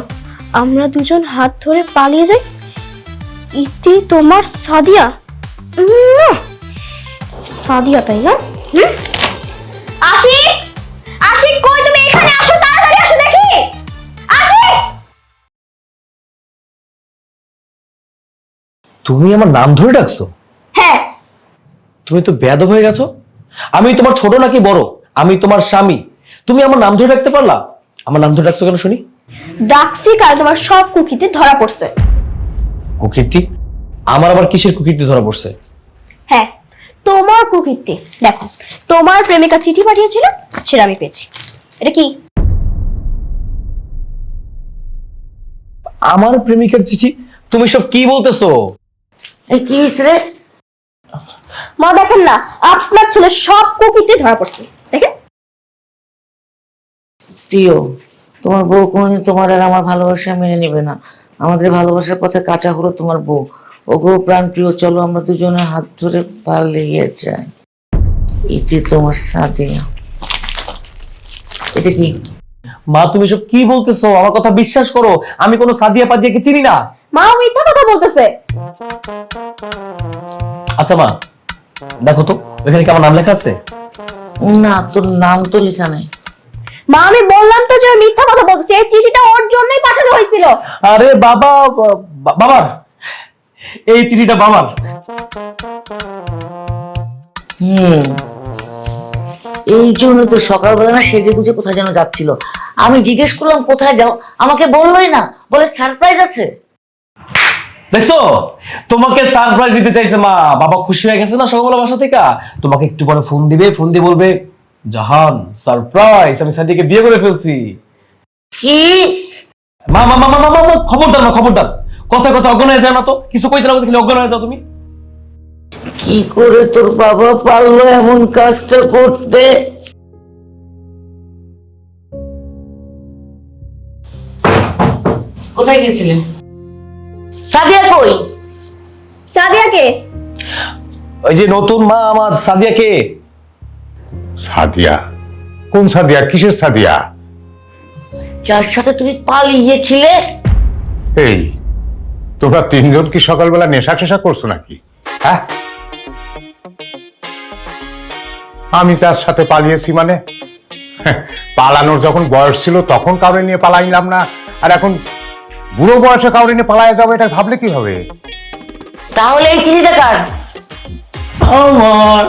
আমরা দুজন হাত ধরে পালিয়ে যাই। ইতি তোমার সাদিয়া। সাদিয়া, তাই না? আশিক, আশিক কই তুমি? এখানে আসো, তাড়াতাড়ি আসো দেখি। আশিক! তুমি আমার নাম ধরে ডাকছো? হ্যাঁ। তুমি তো বেয়াদব হয়ে গেছো। আমি তোমার ছোট নাকি বড়? আমি তোমার স্বামী, তুমি আমার নাম ধরে ডাকতে পারলা? আমার নাম ধরে ডাকছো কেন শুনি? ডাকছি কারণ তোমার সব কুকিতে ধরা পড়ছে। কুকীর্তি? আমার আবার কিসের কুকীর্তি ধরা পড়ছে? হ্যাঁ, তোমার কুকীর্তি। দেখো, তোমার প্রেমিকা চিঠি পাঠিয়েছিল, সেটা আমি পেয়েছি। এটা কি? আমার প্রেমিকার চিঠি? তুমি সব কি বলতেছো? কি হয়েছে রে? মা দেখেন না, আপনার ছেলে সব কুকিতে ধরা পড়ছে, দেখেন। প্রিয়, তোমার বউ কোনোদিন তোমার আর আমার ভালোবাসা মেনে নেবে না। আমাদের ভালোবাসার পথে কাটা হলো তোমার বউ। ওগো প্রাণ প্রিয়, চলো আমরা দুজনে হাত ধরে পালিয়ে যাই। এটি তোমার সাদিয়া। এটা কি? মা তুমি সব কি বলতেছো? আমার কথা বিশ্বাস করো, আমি কোনো সাদিয়া পাদিয়াকে চিনি না। মা মিথ্যা কথা বলতেছে। আচ্ছা মা, দেখো তো এখানে কি আমার নাম লেখা আছে? না, তোর নাম তো লেখা নাই। মা আমি বললাম তো যে ও মিথ্যা কথা বলতেছে। এই চিঠিটা ওর জন্যই পাঠানো হয়েছিল। আরে বাবা, বাবার এই চিঠিটা বাবার। এই জন্য তো সকালবেলা না সেজে গুজে কোথায় যেন যাচ্ছিল। আমি জিজ্ঞেস করলাম কোথায় যাও, আমাকে বললোই না, বলে সারপ্রাইজ আছে। দেখছো, তোমাকে সারপ্রাইজ দিতে চাইছে মা। বাবা খুশি হয়ে গেছে না সকালবেলা বাসা থেকে। তোমাকে একটু পরে ফোন দিবে, ফোন দিয়ে বলবে, জাহান সারপ্রাইজ, আমি সাদিয়াকে বিয়ে করে ফেলছি। কি? মা মা মা মা মা মা, খবরদার মা, খবরদার। কথায় কথা অজ্ঞান হয়ে যায় না তো। কিছু কইতে না দেখলে অজ্ঞান হয়ে যাও তুমি। কি করে তোর বাবা পারলো এমন কাজটা করতে? কোথায় গেছিলেন? সাদিয়া কই? সাদিয়াকে? ওই যে নতুন মা আমার সাদিয়াকে। সাদিয়া? কোন সাদিয়া? কিসের সাদিয়া? যার সাথে তুমি পালিয়েছিলে? এই তোমরা তিনজন কি সকালবেলা নেশা টেশা করছো নাকি? হ্যাঁ, আমি তার সাথে পালিয়েছি মানে? পালানোর যখন বয়স ছিল তখন কাউরে নিয়ে পালাইলাম না, আর এখন বুড়ো বয়সে কাউরে নিয়ে পালায় যাবো, এটা ভাবলে কিভাবে? তাহলে এই চিঠিটা কার? আমার।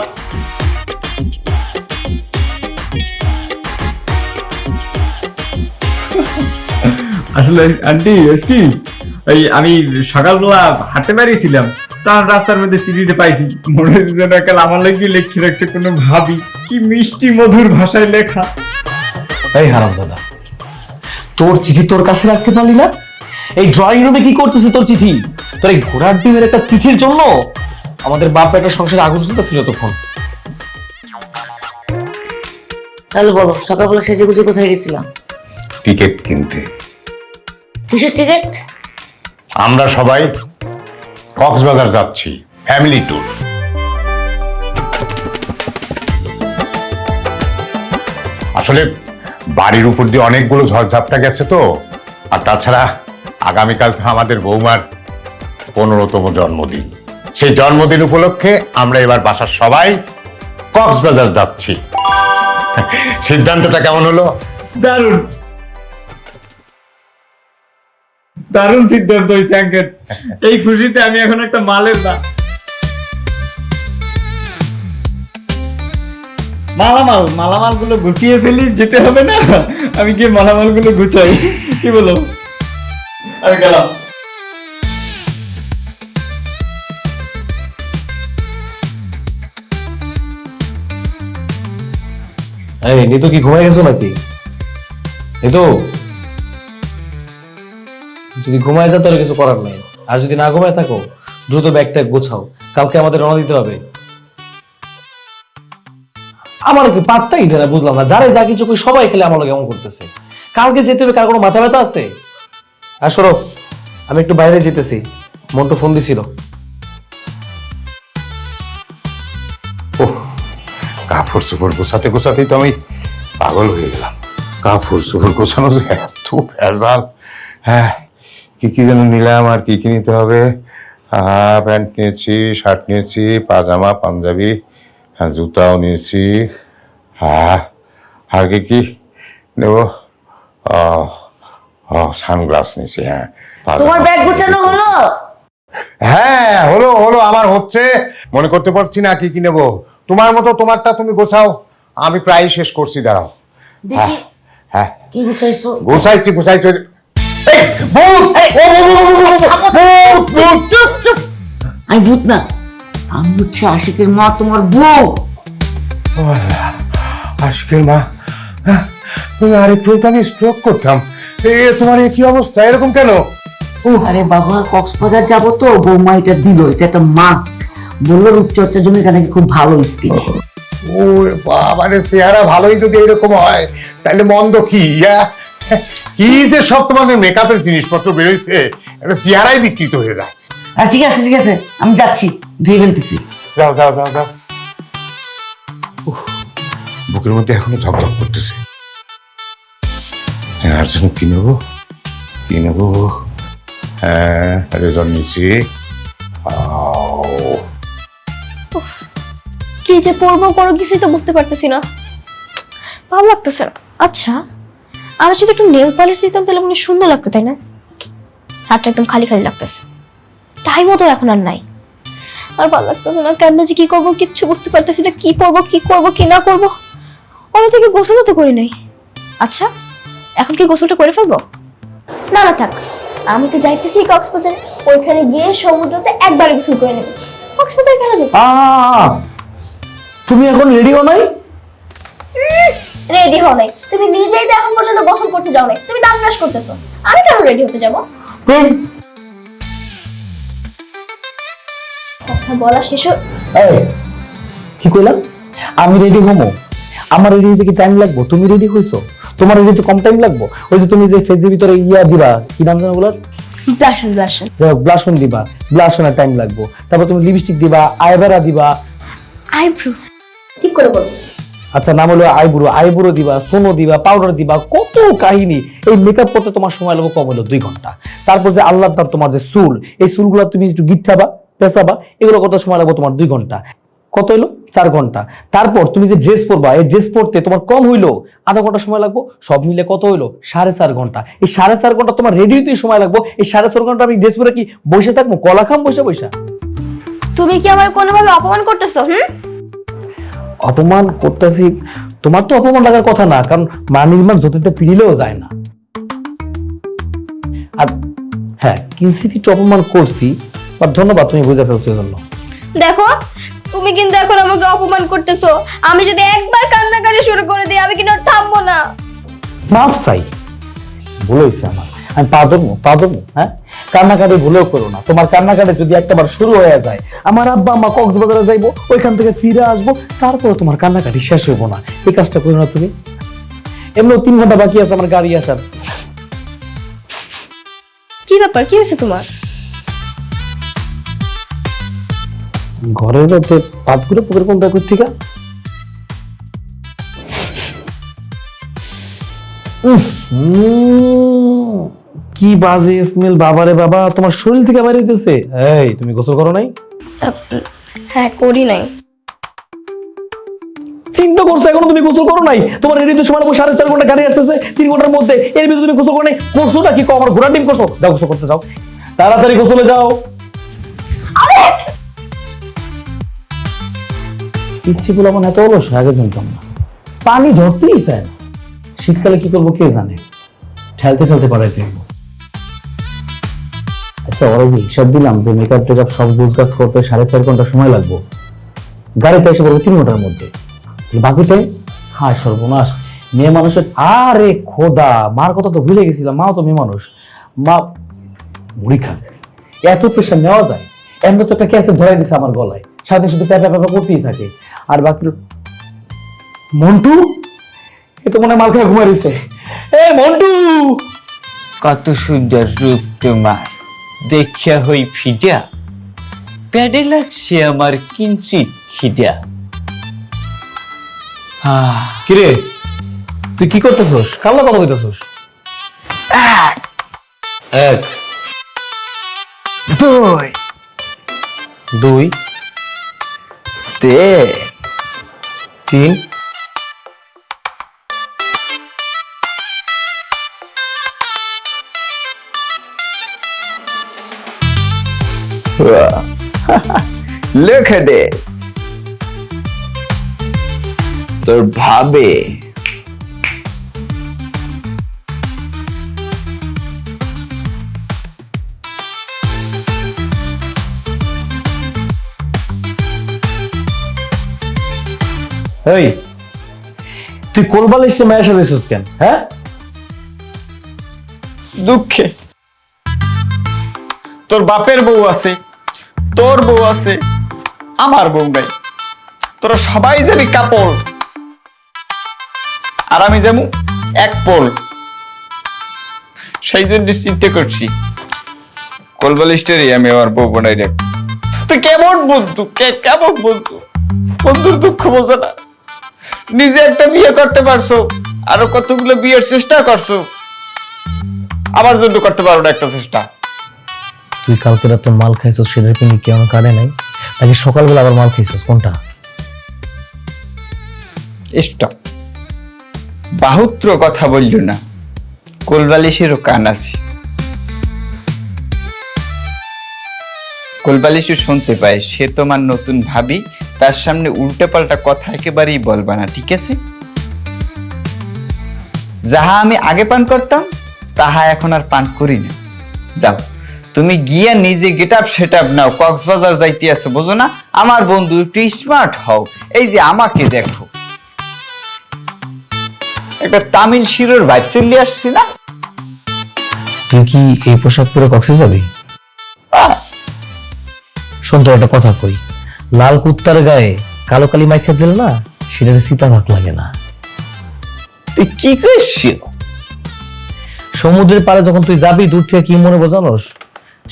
আসলে আন্টি কি, ওই আমি সকালবেলা হাঁটতে বেরিয়েছিলাম, তার রাস্তার মধ্যে সিঁড়িটা পাইছি, মনে হচ্ছে যেন একাল আমার লাগি লেখি রাখছে কোনো ভাবি, কি মিষ্টি মধুর ভাষায় লেখা। এই হারামজাদা, তোর চিঠি তোর কাছে রাখতে পারলি না? এই ড্রয়িং রুমে কি করতেছে তোর চিঠি? তোর এই ঘোড়ার ডিমের একটা চিঠির জন্য আমাদের বাপ একটা সংসারে আগুন জ্বলতেছিল তখন। তাহলে বলো, সকালবেলা সেজে গুজে কোথায় গেছিলাম? টিকিট কিনতে। কিসের টিকিট? আমরা সবাই কক্সবাজার যাচ্ছি, ফ্যামিলি ট্যুর। আসলে বাড়ির উপর দিয়ে অনেকগুলো ঝড়ঝাপটা গেছে তো, আর তাছাড়া আগামীকাল তো আমাদের বৌমার 15তম জন্মদিন। সেই জন্মদিন উপলক্ষে আমরা এবার বাসার সবাই কক্সবাজার যাচ্ছি। সিদ্ধান্তটা কেমন হলো? দারুণ। দারুণ সিদ্ধান্ত হয়েছে আঙ্কেল। এই খুশিতে আমি এখন একটা মালের না মালামাল গুলো গুছিয়ে ফেলি, যেতে হবে না, আমি গিয়ে মালামাল গুলো গুছাই, কি বলো? আমি গেলাম। এই নিতু কি ঘুমাই গেছো নাকি? নিতু যদি ঘুমায় যাও তাহলে কিছু করার নেই, আর যদি না ঘুমায় থাকো দ্রুত ব্যাগটা গোছাও, কালকে আমাদের রওনা দিতে হবে। আমার কি পাত্তাই দেয় না, বুঝলাম না, যারা যা কিছু করি সবাই খেলে আমার কেমন করতেছে। কালকে যেতে হবে, কার কোনো মাথা ব্যথা আছে? আর সরো, আমি একটু বাইরে যেতেছি, মন্টু ফোন দিছিল। ওহ, কাপড় চোপড় গোছাতে গোছাতেই তো আমি পাগল হয়ে গেলাম। কাপড় চোপড় গোছানো যে এত ভেজাল। হ্যাঁ, কি কি যেন নিলাম, আর কি কি নিতে হবে। প্যান্ট নিয়েছি, শার্ট নিয়েছি, পাজামা, পাঞ্জাবি, হ্যাঁ জুতাও নিয়েছি। হ্যাঁ, আর কি কি নেব? সানগ্লাস নিয়েছি। হ্যাঁ, তোমার ব্যাগ গোছানো হলো? হ্যাঁ, হলো হলো, আমার হচ্ছে। মনে করতে পারছি না কি কি নেব। তোমার মতো তোমারটা তুমি গোছাও, আমি প্রায় শেষ করছি, দাঁড়াও। হ্যাঁ দেখি হ্যাঁ, কি গুছাইছো? গোছাইছি গোছাইছি। এই, ভূত! ও, ভূত, ভূত! চুপ, চুপ। আমি ভূত না, আমি হচ্ছে আশিকের মা, তোমার বউ। ও আল্লাহ, আশিকের মা। হ্যাঁ, তুমি আরেকটু তো আমি স্ট্রোক করতাম। তোমার কি অবস্থা, এরকম কেন? আরে বাবা, কক্সবাজার যাবো তো, বৌমা এটা দিল, এটা একটা মাস্ক, বললো রূপচর্চার জন্য এটা নাকি খুব ভালো স্কিন। ও বাবা রে, চেহারা ভালোই যদি এরকম হয় তাহলে মন্দ কি? কি যে সব তোমাদের মেকআপের জিনিসপত্র বেরোইছে, একটা চেহারাই বিকৃত হয়ে যায়। আর ঠিক আছে ঠিক আছে, আমি যাচ্ছি, ধুয়ে ফেলতেছি। যাও যাও যাও যাও। বুকের মধ্যে এখনো ধকধক করতেছে। আর যেন কি নেবো, কি নেবো? হ্যাঁ, রেজন নিচ্ছি। কি যে পরবো কোনো কিছুই তো বুঝতে পারতেছি না, ভালো লাগতেছে না। আচ্ছা, আমি যদি একটু নেল পলিশ দিতাম তাহলে মনে হয় সুন্দর লাগতো, তাই না? হাতটা একদম খালি খালি লাগতেছে, টাইমও তো এখন আর নাই, আর ভালো লাগতেছে না। কেন যে কি করবো কিচ্ছু বুঝতে পারতেছি না, কি পরবো, কি করবো, কি না করবো। অনেক থেকে গোসলও তো করি নাই। আচ্ছা, এখন কি গোসলটা করে ফেলবো? না না থাক, আমি তো যাইতেছি কক্সবাজার, ওইখানে গিয়ে সমুদ্রতে একবারে গোসল করে নেব। কক্সবাজার কেন যাই? তুমি এখন রেডিও নাই? রেডি হও নাই? তুমি নিজেই তো এখন পর্যন্ত গোসল করতে যাও নাই, তুমি দাঁত ব্রাশ করতেছো, আমি কেন রেডি হতে যাবো? কথা বলা শেষ কি কইলাম? আমি রেডি হমো? আমার রেডি হতে কি টাইম লাগবো? তুমি রেডি হইছো, তোমার রেডি তো কম টাইম লাগবো। ওই যে তুমি যে ফেসের ভিতরে ইয়া দিবা, কি নাম জানো ওগুলোর? ব্লাশন ব্লাশন ব্লাশন দিবা, ব্লাশনের টাইম লাগবো। তারপর তুমি লিপস্টিক দিবা, আইব্রো দিবা। আইব্রো ঠিক করে বলো। আচ্ছা, নাম হলো আইব্রো, আইব্রো দিবা, সোনো দিবা, পাউডার দিবা, কত কাহিনী। এই মেকআপ করতে তোমার সময় লাগবে কম হলো 2 ঘন্টা। তারপর যে আল্লাহর দাম তোমার যে চুল, এই চুলগুলো তুমি একটু গিঠাবা, পেঁচাবা, এগুলো কত সময় লাগবে তোমার? 2 ঘন্টা। কত হলো? 4 ঘন্টা। তারপর তুমি যে ড্রেস পরবা, এই ড্রেস পরতে তোমার কম হইলো আধা ঘন্টা সময় লাগবে। সব মিলে কত হইলো? 4.5 ঘন্টা। এই 4.5 ঘন্টা তোমার রেডি হইতে সময় লাগবে। এই 4.5 ঘন্টা আমি ড্রেস পরে কি বসে থাকবো, কলা খাম বসে বসে? তুমি কি আমার কোনোভাবে অপমান করতেছো? অপমান করতেছি? তোমার তো অপমান লাগার কথা না, কারণ মা নির্মাণ যতটা পিড়িলেও যায় না। আর হ্যাঁ, কিঞ্চিত একটু অপমান করছি, আর ধন্যবাদ তুমি বুঝে ফেলছো জন্য। দেখো, তুমি কিন্তু এখন আমাকে অপমান করতেছো। আমি যদি একবার কান্নাকাটি শুরু করে দিই, আমি কিন্তু আর থামবো না। মাফ চাই, ভুল হয়েছে আমার, আমি পা ধরবো। হ্যাঁ, কান্নাকাটি ভুলেও করো না। তোমার কান্নাকাটি যদি একবার শুরু হয়ে যায়, আমার আব্বা আম্মা কক্সবাজারে যাইবো, ওইখান থেকে ফিরে আসবো, তারপরে তোমার কান্নাকাটি শেষ হইবো না। এই কাজটা করো না তুমি। এমনি 3 ঘন্টা বাকি আছে আমার গাড়ি আসার। কি ব্যাপার, কি হয়েছে তোমার? ঘরের মধ্যে পাতগুলো পুকুর কোন ব্যাগ থেকে? কি বাজে স্মেল, বাবারে বাবা, তোমার শরীর থেকে বাইরে দিতেছে। এই, তুমি গোসল করো নাই? হ্যাঁ, করি নাই। চিন্তা করছো এখনো তুমি গোসল করো নাই? তোমার রেডি তো সময় লাগবে 4.5 ঘন্টা, গাড়ি আসতেছে 3 ঘন্টার মধ্যে, এর ভিতরে তুমি গোসল করো নাই? করছোটা কি আমার ঘোড়া ডিম করছো? যাও গোসল করতে যাও, তাড়াতাড়ি গোসলে যাও। ইচ্ছে গুলো আমার এত অলস, আগে জানতাম না। পানি ধরতেই চায় না। শীতকালে কি করবো কে জানে, ঠেলতে ঠেলতে পারে ফেলবো। আচ্ছা ওরা যে হিসাব দিলাম যে মেকআপ টেকআপ সব গোছগাছ করতে 4.5 ঘন্টা সময় লাগবে, গাড়িতে এসে বলবো 3 ঘন্টার মধ্যে, বাকি টাইম হায় সর্বনাশ। মেয়ে মানুষের, আরে খোদা, মার কথা তো ভুলে গেছিলাম, মাও তো মেয়ে মানুষ। মা মুড়ি খান, এত প্রেশার নেওয়া যায়? এমনি তো একটা ক্যাসেট ধরাই দিছে আমার গলায়, সাথে শুধু প্যাপা প্যাপা করতেই থাকে। আর বাকি মন্টু, এ তো মনে হয় মাল খেয়ে ঘুমাই রয়েছে। এ মন্টু, কত সুন্দর রূপ তোমার, দেখিয়া হই ফিডা, প্যাডে লাগছে আমার কিঞ্চিত খিদা। কিরে তুই কি করতেছস? কাল্লা কথা কইতেছস? এক দুই দুই তে 3 Look at this. তোর ভাবে এই তুই কোলবালিশে মায়ের সাথে এসেছিস কেন? হ্যাঁ দুঃখে তোর বাপের বউ আছে, তোর বউ আছে, আমার বউ নাই। তোরা সবাই যাবি কাপড়, আর আমি যাবো এক পোল। সেই জন্য চিন্তা করছি কোলবালিশটারই আমি আমার বউ বানাই রাখ। তুই কেমন বন্ধু, কেমন বন্ধু? বন্ধুর দুঃখ বোঝো না? নিজে একটা বিয়ে করতে পারছো, আরো কতগুলো বিয়ের চেষ্টা করছো, আমার জন্য করতে পারো না একটা চেষ্টা? তুই কালকে রাতে মাল খাইছস, সেটার পিনি কেমন কাটে নাই? নাকি সকালবেলা আবার মাল খাইছস? কোনটা? স্টপ, বাহুত্র কথা বলল না, কোলবালিশেরও কান আছে। কোলবালিশও শুনতে পায়, সে তোমার নতুন ভাবি, তার সামনে উল্টো পাল্টা কথা একেবারেই বলবা না, ঠিক আছে? যাহা আমি আগে পান করতাম তাহা এখন আর পান করি না। যাও তুমি গিয়া নিজে গেট আপ সেট আপ নাও, কক্সবাজার যাইতে আছো, বোঝো না? আমার বন্ধু একটু স্মার্ট হও। এই যে আমাকে দেখো, একটা তামিল শিরোর ভাইব চলে আসছে না? তুই কি এই পোশাক পরে কক্সে যাবি? শোন তো একটা কথা কই, লাল কুত্তার গায়ে কালো কালি মাইখা দিল না, সেটাতে সীতা ভাগ লাগে না। তুই কি করছিস? সমুদ্রের পাড়ে যখন তুই যাবি, দূর থেকে কি মনে বোঝানোস?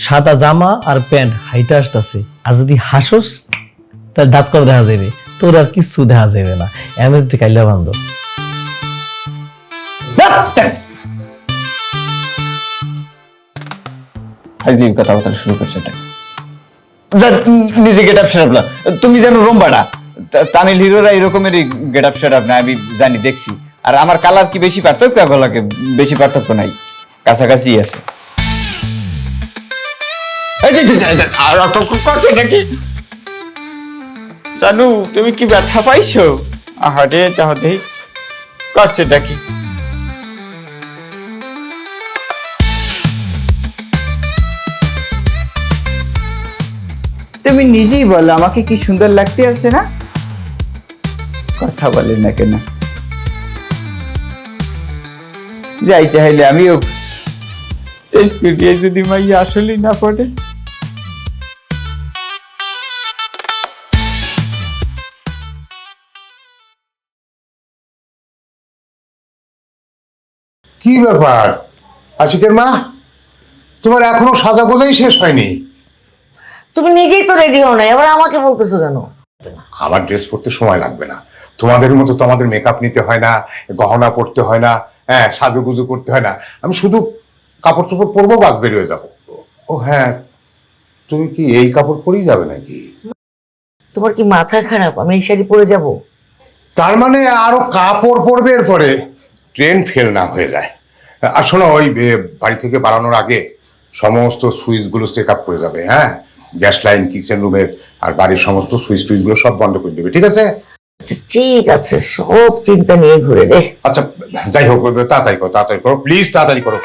সাদা জামা আর প্যান্ট হাইটা আসতেছে, আর যদি হাসোস তার দাঁত কত দেখা যাবে, তোর আর কিছু দেখা যাবে না। এমনি তুই কাইলা বান্ধব। হাজলির কথাবার্তা শুরু করছে এটা। নিজে গেট আপ সেট আপ না, তুমি জানো রোম্বাডা তামিল হিরোরা এরকমের গেট আপ সেট আপ না, আমি জানি, দেখছি। আর আমার কালার কি বেশি পার্থক্য? গলাকে বেশি পার্থক্য নাই, কাছাকাছি আছে। জানু তুমি কি ব্যথা পাইছো? আহারে তাহলে করছে নাকি? তুমি নিজেই বলো আমাকে কি সুন্দর লাগতে আছে না? কথা বলে না কেন? যাই চাইলে আমিও শেষ করিয়ে যদি মাইয়া আসলেই না পড়ে। কি ব্যাপার আশিকের মা, তোমার এখনো সাজা গোজাই শেষ হয়নি? তুমি নিজেই তো রেডি হও না, এবার আমাকে বলতেছো কেন? আমার ড্রেস পরতে সময় লাগবে না, তোমাদের মতো তো আমাদের মেকআপ নিতে হয় না, গহনা পরতে হয় না, হ্যাঁ সাজুগুজু করতে হয় না। আমি শুধু কাপড় চোপড় পরবো, বাস বেরিয়ে যাবো। ও হ্যাঁ, তুমি কি এই কাপড় পরেই যাবে নাকি? তোমার কি মাথা খারাপ? আমি এই শাড়ি পরে যাব? তার মানে আরো কাপড় পরবে এরপরে, ট্রেন ফেল না হয়ে যায়। আর শোনো, ওই বাড়ি থেকে বাড়ানোর আগে সমস্ত সুইচগুলো চেক আপ করে যাবে, হ্যাঁ? গ্যাস লাইন, কিচেন রুমের আর বাড়ির সমস্ত সুইচ টুইচগুলো সব বন্ধ করে দেবে, ঠিক আছে? আচ্ছা ঠিক আছে, সব চিন্তা নিয়ে ঘুরে রে। আচ্ছা যাই হোক, তাড়াতাড়ি করো প্লিজ, তাড়াতাড়ি করো।